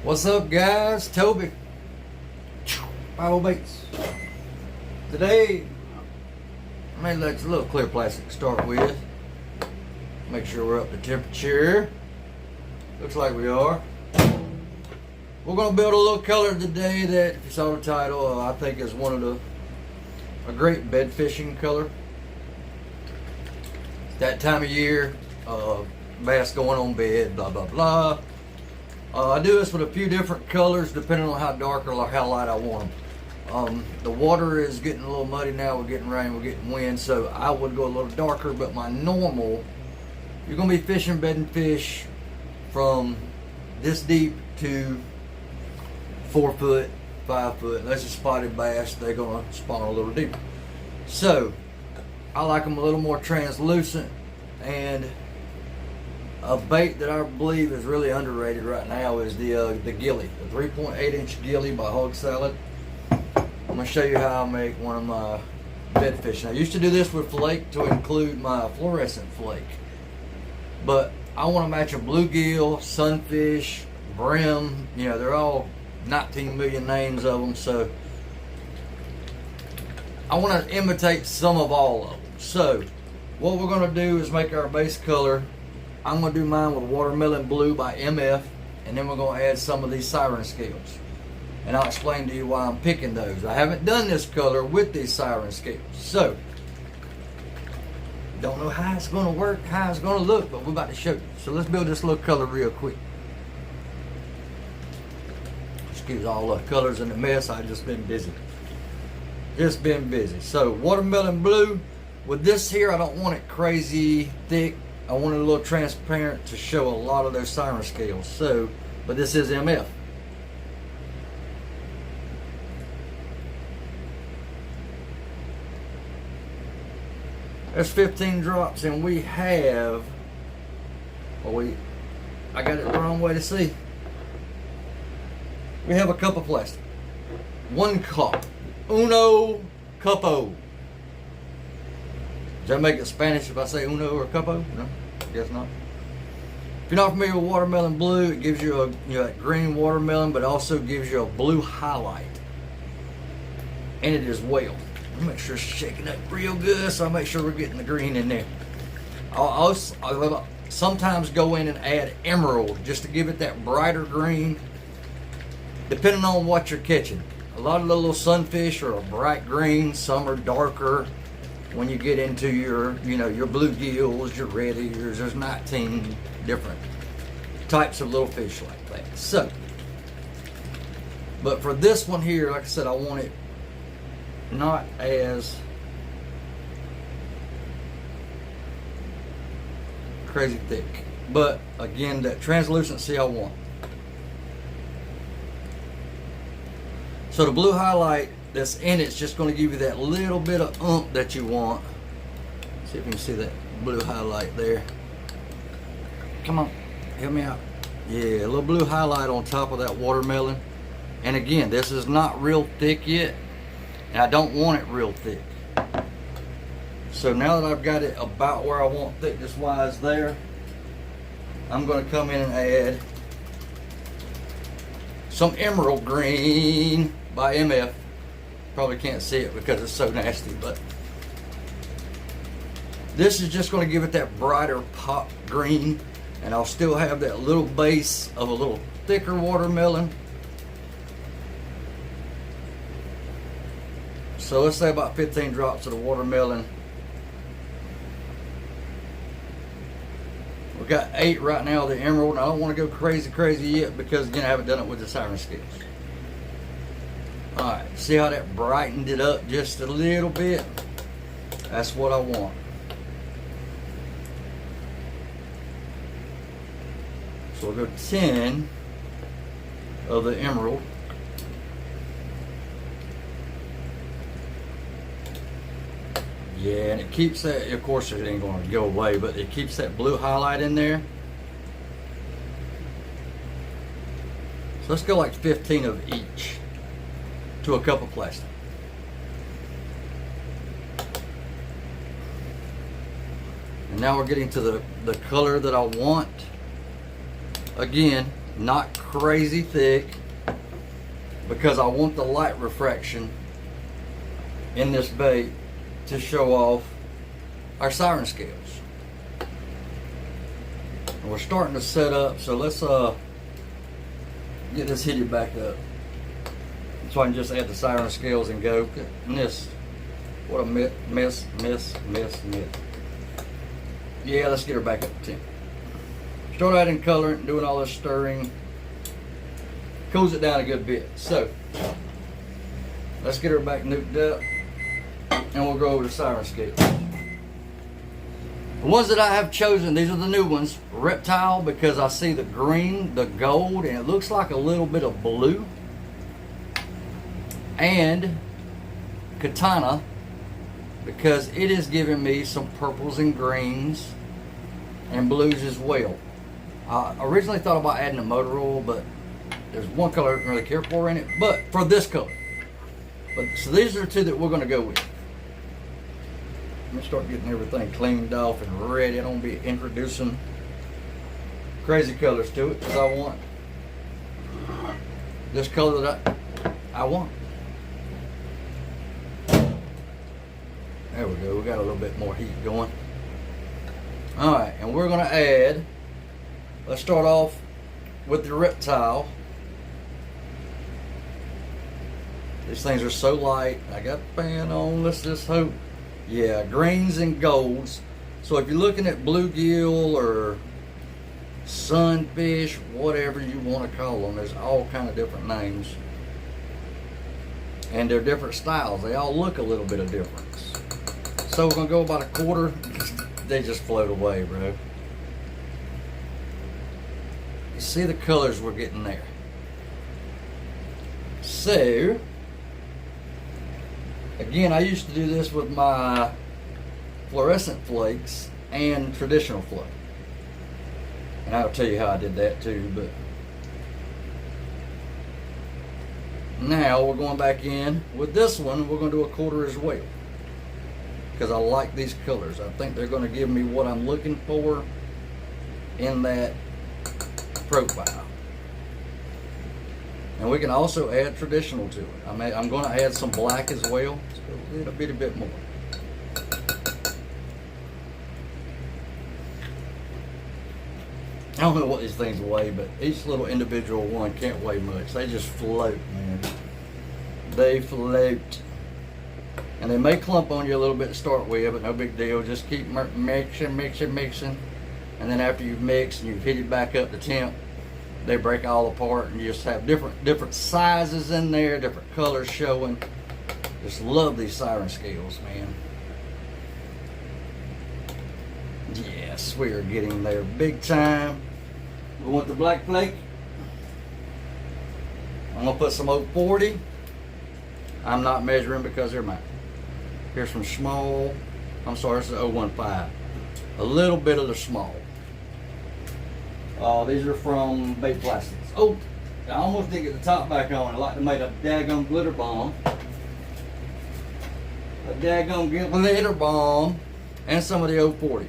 What's up, guys? Toby, Bible Baits. Today, let me let a little clear plastic start with. Make sure we're up to temperature. Looks like we are. We're gonna build a little color today that, if you saw the title, I think is a great bed fishing color. It's that time of year, bass going on bed, blah blah blah. I do this with a few different colors depending on how dark or how light I want them. The water is getting a little muddy now. We're getting rain, we're getting wind, so I would go a little darker, but my normal, you're going to be fishing bedding fish from this deep to 4 foot, 5 foot. Unless it's spotted bass, they're going to spawn a little deeper. So I like them a little more translucent, and a bait that I believe is really underrated right now is the Gilley, the 3.8-inch Gilley by Hog Salad. I'm going to show you how I make one of my bed fish. Now, I used to do this with flake to include my fluorescent flake, but I want to match a bluegill, sunfish, bream. You know, they're all 19 million names of them, so I want to imitate some of all of them. So what we're going to do is make our base color. I'm going to do mine with watermelon blue by MF, and then we're going to add some of these siren scales, and I'll explain to you why I'm picking those. I haven't done this color with these siren scales, so don't know how it's going to work, how it's going to look, but we're about to show you. So let's build this little color real quick. Excuse all the colors in the mess. I've just been busy. So watermelon blue. With this here, I don't want it crazy thick. I want it a little transparent to show a lot of those siren scales. So, but this is MF. There's 15 drops, and we have, I got it the wrong way to see. We have a cup of plastic. 1 cup. Uno cupo. Does that make it Spanish if I say uno or cupo? No, I guess not. If you're not familiar with watermelon blue, it gives you a green watermelon, but also gives you a blue highlight. And it is whale. Let me make sure it's shaking up real good, so I'll make sure we're getting the green in there. I'll sometimes go in and add emerald just to give it that brighter green, depending on what you're catching. A lot of the little sunfish are a bright green, some are darker. When you get into your, your bluegills, your red ears, there's 19 different types of little fish like that. So, but for this one here, like I said, I want it not as crazy thick, but again, that translucency I want. So the blue highlight that's in it's just going to give you that little bit of oomph that you want. See if you can see that blue highlight there. Come on, help me out. Yeah, a little blue highlight on top of that watermelon. And again, this is not real thick yet, and I don't want it real thick. So now that I've got it about where I want thickness wise there, I'm going to come in and add some emerald green by MF. Probably can't see it because it's so nasty, but this is just going to give it that brighter pop green, and I'll still have that little base of a little thicker watermelon. So let's say about 15 drops of the watermelon. We've got 8 right now of the emerald, and I don't want to go crazy yet because again I haven't done it with the siren scales. Alright, see how that brightened it up just a little bit? That's what I want. So we'll go 10 of the emerald. Yeah, and it keeps that, of course it ain't going to go away, but it keeps that blue highlight in there. So let's go like 15 of each to a cup of plastic. And now we're getting to the color that I want. Again, not crazy thick, because I want the light refraction in this bait to show off our siren scales. And we're starting to set up, so let's get this heated back up so I can just add the siren scales and go. And this, what a mess. Yeah, let's get her back up to 10. Start adding colorant, doing all this stirring, cools it down a good bit. So let's get her back nuked up, and we'll go over the siren scales. The ones that I have chosen, these are the new ones. Reptile, because I see the green, the gold, and it looks like a little bit of blue. And Katana, because it is giving me some purples and greens and blues as well. I originally thought about adding a motor oil, but there's one color I didn't really care for in it, but for this color. So these are the two that we're going to go with. Let me start getting everything cleaned off and ready. I don't be introducing crazy colors to it, because I want this color that I want. There we go. We got a little bit more heat going. Alright, and we're going to add, let's start off with the reptile. These things are so light. I got the fan on. Let's just hope. Yeah, greens and golds. So if you're looking at bluegill or sunfish, whatever you want to call them, there's all kind of different names. And they're different styles. They all look a little bit of difference. So we're going to go about a quarter. They just float away, bro. You see the colors we're getting there. So, again, I used to do this with my fluorescent flakes and traditional flow. And I'll tell you how I did that too, but now we're going back in with this one. We're going to do a quarter as well, because I like these colors. I think they're going to give me what I'm looking for in that profile. And we can also add traditional to it. I'm going to add some black as well, so a little bit more. I don't know what these things weigh, but each little individual one can't weigh much. They just float, man. They float. And they may clump on you a little bit to start with, but no big deal. Just keep mixing. And then after you've mixed and you've hit it back up to temp, they break all apart, and you just have different sizes in there, different colors showing. Just love these siren scales, man. Yes, we are getting there big time. We want the black flake. I'm gonna put some 040. I'm not measuring because they're mine. Here's some small. I'm sorry, this is 015. A little bit of the small. These are from Bait Plastics. Oh, I almost didn't get the top back on. I like to make a daggum glitter bomb. A daggum glitter bomb. And some of the 040.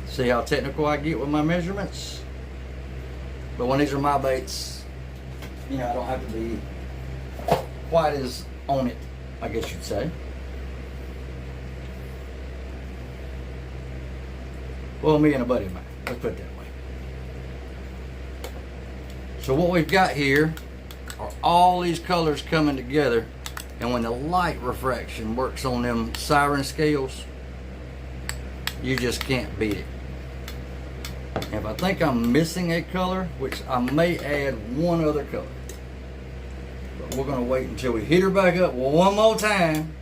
See how technical I get with my measurements? But when these are my baits, you know, I don't have to be quite as on it, I guess you'd say. Well, me and a buddy of mine, let's put it that way. So what we've got here are all these colors coming together, and when the light refraction works on them siren scales, you just can't beat it. If I think I'm missing a color, which I may add one other color, but we're going to wait until we hit her back up one more time,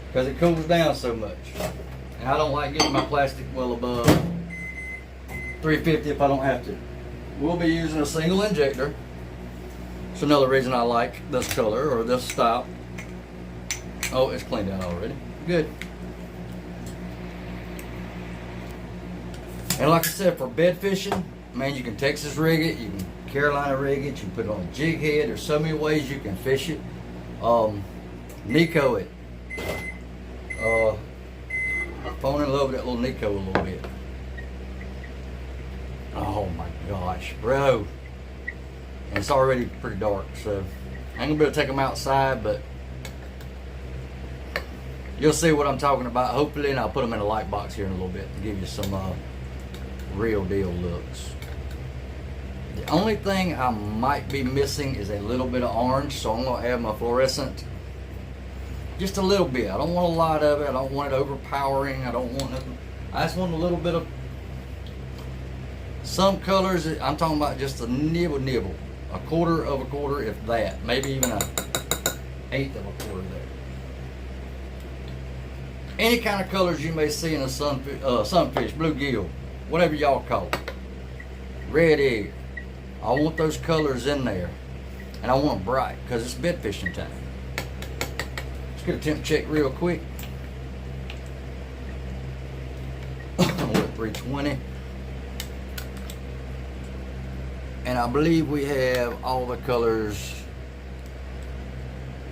because it cools down so much. And I don't like getting my plastic well above 350 if I don't have to. We'll be using a single injector. It's another reason I like this color or this style. Oh, it's cleaned out already. Good. And like I said, for bed fishing, man, you can Texas rig it, you can Carolina rig it, you can put it on a jig head. There's so many ways you can fish it. Nico it. I've fallen in love with that little Nico a little bit. gosh, bro. And it's already pretty dark, so I ain't gonna be able to take them outside, but you'll see what I'm talking about, hopefully, and I'll put them in a light box here in a little bit to give you some real deal looks. The only thing I might be missing is a little bit of orange, so I'm gonna add my fluorescent. Just a little bit. I don't want a lot of it. I don't want it overpowering. I don't want nothing. I just want a little bit of some colors. I'm talking about just a nibble, a quarter of a quarter, if that. Maybe even an eighth of a quarter there. Any kind of colors you may see in a sunfish, bluegill, whatever y'all call it. Red egg. I want those colors in there, and I want them bright because it's bed fishing time. Let's get a temp check real quick. We're at 320. And I believe we have all the colors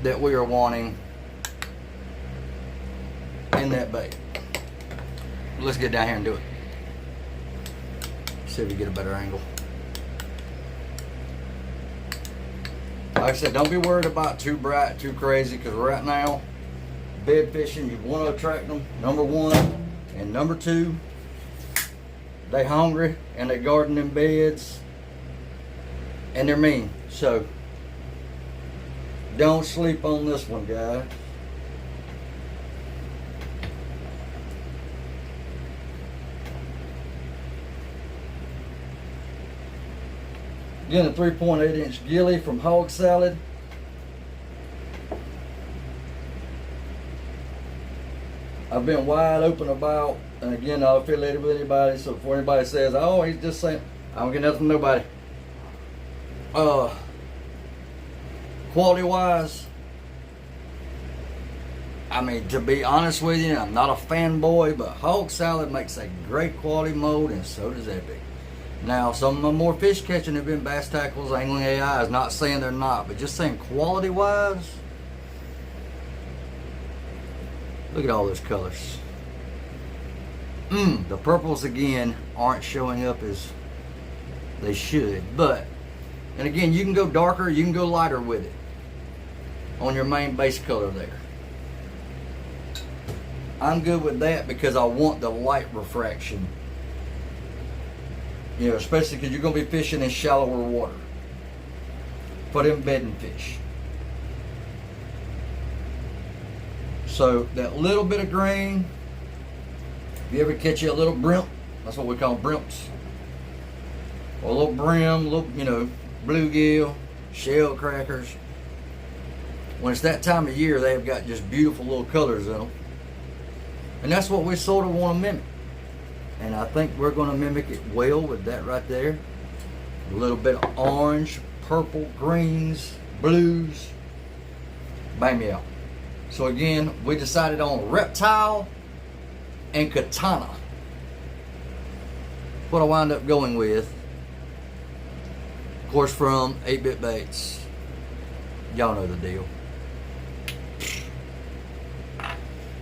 that we are wanting in that bait. Let's get down here and do it. See if we get a better angle. Like I said, don't be worried about too bright, too crazy, because right now, bed fishing, you want to attract them, number one. And number two, they hungry and they garden in beds and they're mean. So don't sleep on this one, guys. Again, a 3.8 inch Gilley from Hog Salad. I've been wide open about, and again, not affiliated with anybody, so before anybody says, oh, he's just saying, I don't get nothing from nobody. Quality wise, I mean, to be honest with you, I'm not a fanboy, but Hog Salad makes a great quality mold, and so does Epic. Now, some of my more fish catching have been bass tackles, angling AIs. Not saying they're not, but just saying quality wise. Look at all those colors. The purples again aren't showing up as they should, but, and again, you can go darker, you can go lighter with it on your main base color there. I'm good with that because I want the light refraction. You know, especially because you're going to be fishing in shallower water for them bedding fish. So that little bit of green, if you ever catch you a little brimp, that's what we call brimps, or a little brim, little, you know, bluegill, shell crackers. When it's that time of year, they've got just beautiful little colors in them, and that's what we sort of want to mimic. And I think we're going to mimic it well with that right there. A little bit of orange, purple, greens, blues. Bang me out. So again, we decided on reptile and katana. What I wound up going with, of course, from 8-Bit Baits. Y'all know the deal.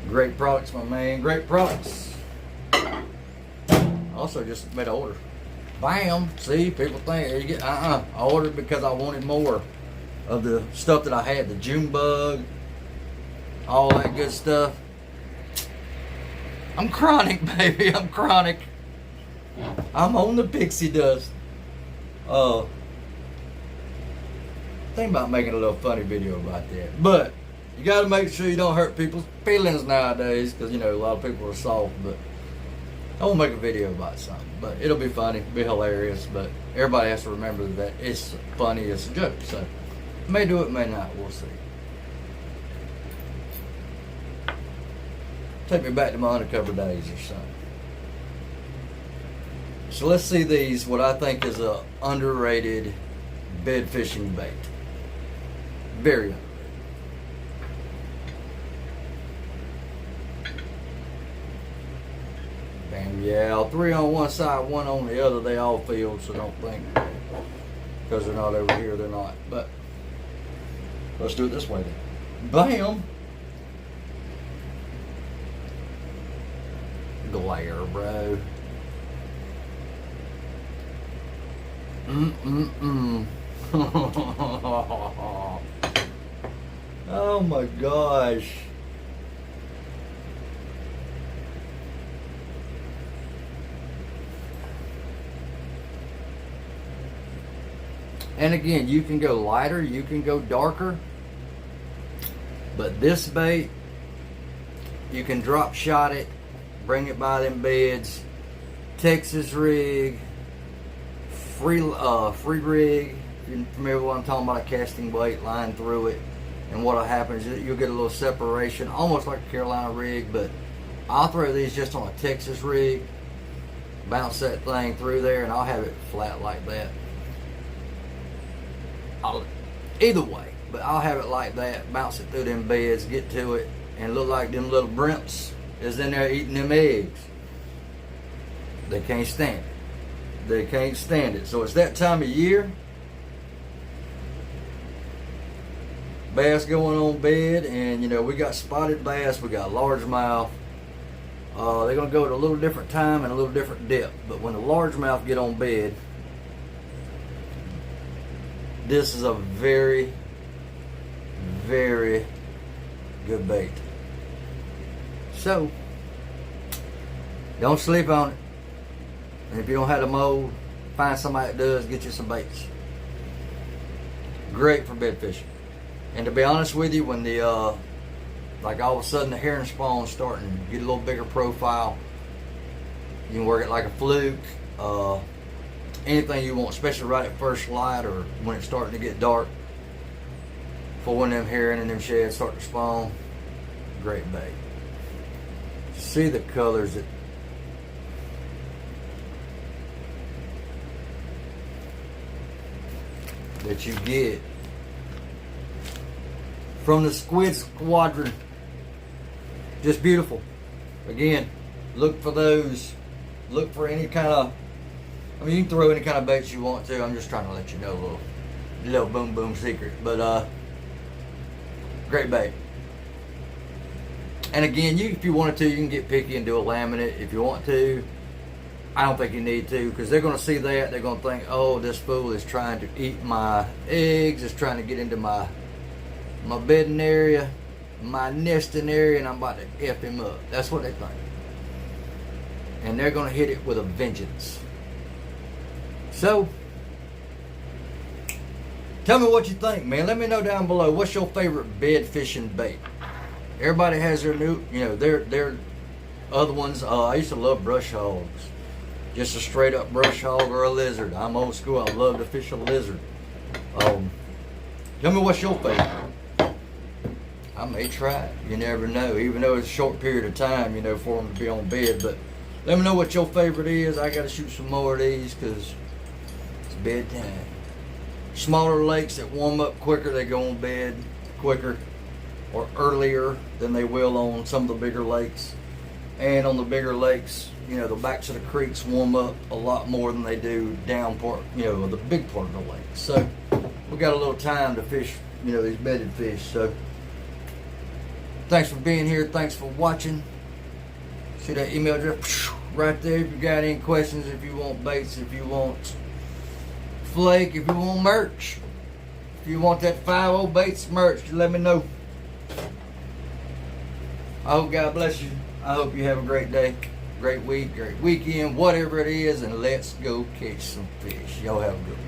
Great products, my man. Great products. Also just made an order. Bam! See, people think you get I ordered because I wanted more of the stuff that I had, the June bug, all that good stuff. I'm chronic, baby. I'm chronic. I'm on the pixie dust. Think about making a little funny video about that, but you got to make sure you don't hurt people's feelings nowadays, because you know a lot of people are soft. But I won't make a video about something, but it'll be funny, be hilarious, but everybody has to remember that it's funny, it's a joke, so may do it, may not, we'll see. Take me back to my undercover days or something. So let's see these, what I think is a underrated bed fishing bait. Very underrated. And yeah, 3 on one side, 1 on the other, they all feel, so don't think because they're not over here, they're not. But let's do it this way then. Bam! Glare, bro. Oh my gosh. And again, you can go lighter, you can go darker, but this bait, you can drop shot it, bring it by them beds, Texas rig, free rig. If you're familiar with what I'm talking about, a casting weight line through it, and what'll happen is you'll get a little separation, almost like a Carolina rig. But I'll throw these just on a Texas rig, bounce that thing through there, and I'll have it flat like that. Either way, but I'll have it like that, bounce it through them beds, get to it, and look like them little brimps is in there eating them eggs. They can't stand it. They can't stand it. So it's that time of year. Bass going on bed, and you know, we got spotted bass, we got largemouth. They're gonna go at a little different time and a little different depth. But when the largemouth get on bed, this is a very, very good bait. So, don't sleep on it. And if you don't have the mold, find somebody that does, get you some baits. Great for bed fishing. And to be honest with you, when the, like all of a sudden the herring spawn's starting to get a little bigger profile, you can work it like a fluke. Anything you want, especially right at first light or when it's starting to get dark, for when them herring and them sheds start to spawn. Great bait. See the colors that you get from the squid squadron. Just beautiful. Again, look for those. Look for any kind of, I mean, you can throw any kind of baits you want to. I'm just trying to let you know a little boom boom secret. But great bait. And again, if you wanted to, you can get picky and do a laminate if you want to. I don't think you need to, because they're going to see that. They're going to think, oh, this fool is trying to eat my eggs. Is trying to get into my bedding area, my nesting area, and I'm about to F him up. That's what they think. And they're going to hit it with a vengeance. So, tell me what you think, man. Let me know down below. What's your favorite bed fishing bait? Everybody has their new, their other ones. I used to love brush hogs. Just a straight up brush hog or a lizard. I'm old school. I love to fish a lizard. Tell me what's your favorite. I may try it. You never know. Even though it's a short period of time, for them to be on bed. But let me know what your favorite is. I got to shoot some more of these because it's bedtime. Smaller lakes that warm up quicker, they go on bed quicker or earlier than they will on some of the bigger lakes. And on the bigger lakes, the backs of the creeks warm up a lot more than they do down part, the big part of the lake. So we got a little time to fish, these bedded fish. So thanks for being here. Thanks for watching. See that email address right there if you got any questions, if you want baits, if you want flake, if you want merch, if you want that 5-0 baits merch, let me know. I hope God bless you. I hope you have a great day, great week, great weekend, whatever it is, and let's go catch some fish. Y'all have a good one.